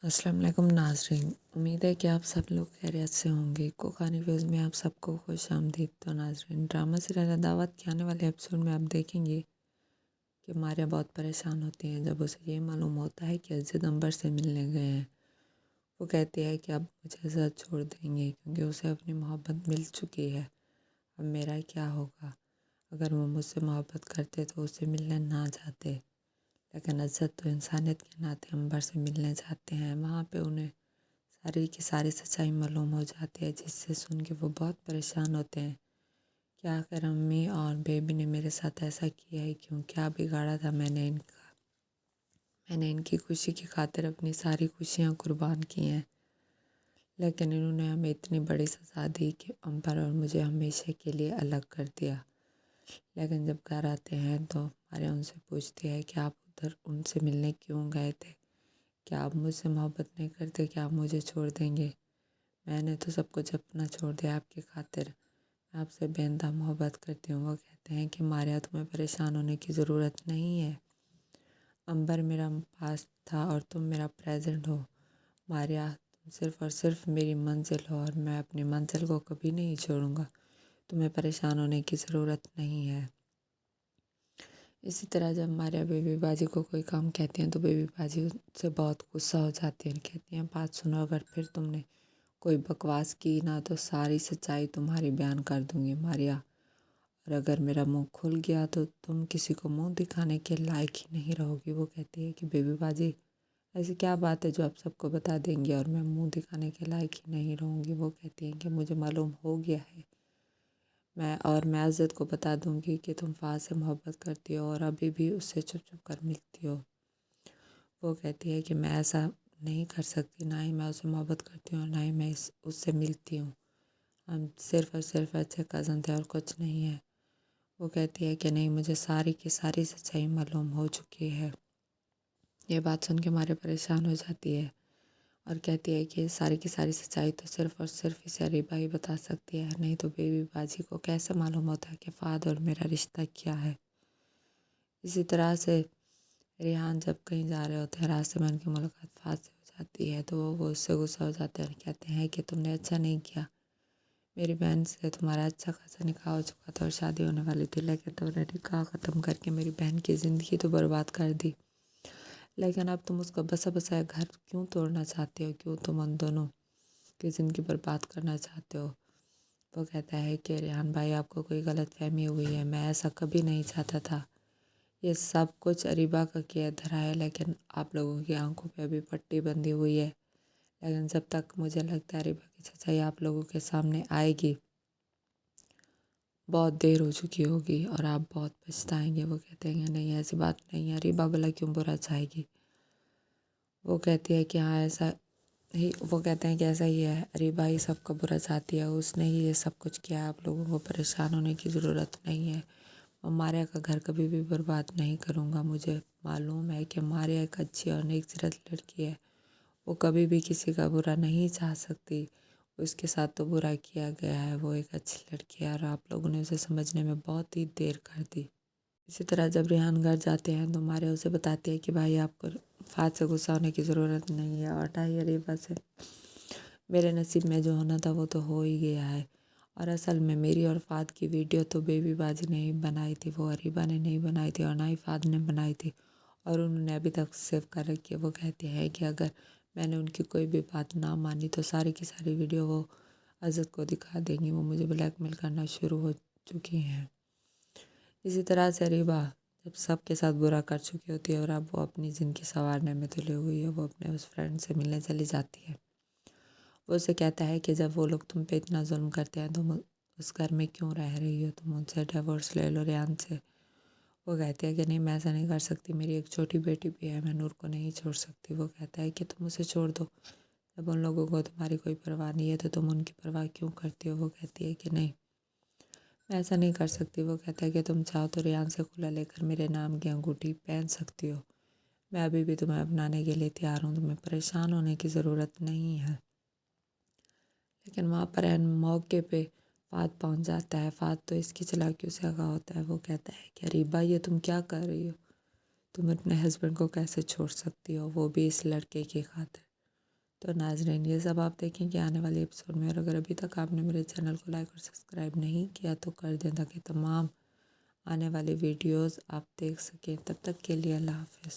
अस्सलाम वालेकुम नाज़रीन। उम्मीद है कि आप सब लोग खैरियत से होंगे। कोकानी व्यूज़ में आप सबको खुश आमदीद। तो नाज़रीन, ड्रामा सीरियल अदावत के आने वाले एपिसोड में आप देखेंगे कि मारिया बहुत परेशान होती हैं जब उसे ये मालूम होता है कि अज़ीज़ अंबर से मिलने गए हैं। वो कहती है कि अब मुझे साथ छोड़ देंगे क्योंकि उसे अपनी मोहब्बत मिल चुकी है। अब मेरा क्या होगा? अगर वो मुझसे मोहब्बत करते तो उससे मिलने ना जाते, लेकिन अज़द तो इंसानियत के नाते अंबर से मिलने जाते हैं। वहाँ पे उन्हें सारी की सारी सच्चाई मालूम हो जाती है, जिससे सुन के वो बहुत परेशान होते हैं कि आखिर अम्मी और बेबी ने मेरे साथ ऐसा किया है क्यों? क्या बिगाड़ा था मैंने इनकी खुशी की खातिर अपनी सारी खुशियाँ कुर्बान की हैं, लेकिन इन्होंने हमें इतनी बड़ी सज़ा दी कि अंबर और मुझे हमेशा के लिए अलग कर दिया। लेकिन जब घर आते हैं तो मारिया उनसे पूछती है कि आप उधर उनसे मिलने क्यों गए थे? क्या आप मुझसे मोहब्बत नहीं करते? क्या आप मुझे छोड़ देंगे? मैंने तो सब कुछ अपना छोड़ दिया आपकी खातिर। मैं आपसे बेइंतहा मोहब्बत करती हूँ। वो कहते हैं कि मारिया, तुम्हें परेशान होने की ज़रूरत नहीं है। अंबर मेरा पास था और तुम मेरा प्रेजेंट हो। मारिया, तुम सिर्फ़ और सिर्फ मेरी मंजिल हो और मैं अपनी मंजिल को कभी नहीं छोड़ूंगा। तुम्हें परेशान होने की ज़रूरत नहीं है। इसी तरह जब मारिया बेबी बाजी को कोई काम कहती हैं तो बेबी बाजी उससे बहुत गुस्सा हो जाती है। कहती हैं, बात सुनो, अगर फिर तुमने कोई बकवास की ना तो सारी सच्चाई तुम्हारी बयान कर दूंगी मारिया, और अगर मेरा मुंह खुल गया तो तुम किसी को मुंह दिखाने के लायक ही नहीं रहोगी। वो कहती है कि बेबी बाजी, ऐसी क्या बात है जो आप सबको बता देंगी और मैं मुंह दिखाने के लायक ही नहीं रहूँगी? वो कहती हैं कि मुझे मालूम हो गया है, मैं अज़द को बता दूंगी कि तुम फ़ाज़ से मोहब्बत करती हो और अभी भी उससे छुप छुप कर मिलती हो। वो कहती है कि मैं ऐसा नहीं कर सकती, ना ही मैं उससे मोहब्बत करती हूँ और ना ही मैं उससे मिलती हूँ। हम सिर्फ़ और सिर्फ अच्छे कज़न थे और कुछ नहीं है। वो कहती है कि नहीं, मुझे सारी की सारी सच्चाई मालूम हो चुकी है। ये बात सुन के मारे परेशान हो जाती है और कहती है कि सारी की सारी सच्चाई तो सिर्फ़ और सिर्फ इसे अरीबा ही बता सकती है, नहीं तो बेबी बाजी को कैसे मालूम होता है कि फ़ाद और मेरा रिश्ता क्या है। इसी तरह से रेहान जब कहीं जा रहे होते हैं, रास्ते में उनकी मुलाकात फ़ाद से हो जाती है तो वो उससे गुस्सा हो जाते हैं और कहते हैं कि तुमने अच्छा नहीं किया। मेरी बहन से तुम्हारा अच्छा खासा निकाह हो चुका था और शादी होने वाली थी, लेकिन तुमने निकाह ख़त्म करके मेरी बहन की ज़िंदगी तो बर्बाद कर दी। लेकिन अब तुम उसका बसा बसाया घर क्यों तोड़ना चाहते हो? क्यों तुम उन दोनों की ज़िंदगी बर्बाद करना चाहते हो? वो कहता है कि रेहान भाई, आपको कोई गलतफहमी हुई है, मैं ऐसा कभी नहीं चाहता था। ये सब कुछ अरीबा का किया धरा है, लेकिन आप लोगों की आंखों पे अभी पट्टी बंधी हुई है। लेकिन जब तक मुझे लगता है अरीबा की सच्चाई आप लोगों के सामने आएगी, बहुत देर हो चुकी होगी और आप बहुत पछताएंगे। वो कहते हैं नहीं, ऐसी बात नहीं है, अरीबा भला क्यों बुरा चाहेगी? वो कहती है कि हाँ, ऐसा ही वो कहते हैं कि ऐसा ही है, अरीबा ही सबका बुरा चाहती है, उसने ही ये सब कुछ किया है। आप लोगों को परेशान होने की ज़रूरत नहीं है। मैं मारिया का घर कभी भी बर्बाद नहीं करूँगा। मुझे मालूम है कि मारिया एक अच्छी और नेकसीरत लड़की है। वो कभी भी किसी का बुरा नहीं चाह सकती। उसके साथ तो बुरा किया गया है। वो एक अच्छी लड़की है और आप लोगों ने उसे समझने में बहुत ही देर कर दी। इसी तरह जब रेहान घर जाते हैं तो मारिया उसे बताती है कि भाई, आपको फ़ाद से गुस्सा होने की ज़रूरत नहीं है और हटाइए अरीबा से। मेरे नसीब में जो होना था वो तो हो ही गया है। और असल में मेरी और फ़ाद की वीडियो तो बेबी बाजी ने ही बनाई थी, वो अरीबा ने नहीं बनाई थी और ना ही फ़ाद ने बनाई थी, और उन्होंने अभी तक सेव कर रखी है। वो कहते हैं कि अगर मैंने उनकी कोई भी बात ना मानी तो सारी की सारी वीडियो वो अज़द को दिखा देंगी। वो मुझे ब्लैकमेल करना शुरू हो चुकी हैं। इसी तरह से अरीबा जब सबके साथ बुरा कर चुकी होती है और अब वो अपनी ज़िंदगी संवारने में तुली हुई है, वो अपने उस फ्रेंड से मिलने चली जाती है। वो उसे कहता है कि जब वो लोग तुम पे इतना जुल्म करते हैं तुम उस घर में क्यों रह रही हो? तुम उनसे डिवोर्स ले लो, रेहान से। वो कहती है कि नहीं, मैं ऐसा नहीं कर सकती, मेरी एक छोटी बेटी भी है, मैं नूर को नहीं छोड़ सकती। वो कहता है कि तुम उसे छोड़ दो, जब उन लोगों को तुम्हारी कोई परवाह नहीं है तो तुम उनकी परवाह क्यों करती हो? वो कहती है कि नहीं, मैं ऐसा नहीं कर सकती। वो कहता है कि तुम चाहो तो रेहान से खुला लेकर मेरे नाम की अंगूठी पहन सकती हो। मैं अभी भी तुम्हें अपनाने के लिए तैयार हूँ, तुम्हें परेशान होने की ज़रूरत नहीं है। लेकिन वहाँ पर एन मौके पे फ़ाद पहुँच जाता है। फ़ाद तो इसकी चालाकियों से आगाह होता है। वो कहता है कि अरीबा, ये तुम क्या कर रही हो? तुम अपने हस्बैंड को कैसे छोड़ सकती हो, वो भी इस लड़के की खातिर? تو ناظرین یہ سب آپ دیکھیں کہ آنے والے ایپیسوڈ میں، اور اگر ابھی تک آپ نے میرے چینل کو لائک اور سبسکرائب نہیں کیا تو کر دیں تاکہ تمام آنے والی ویڈیوز آپ دیکھ سکیں۔ تب تک کے لیے اللہ حافظ۔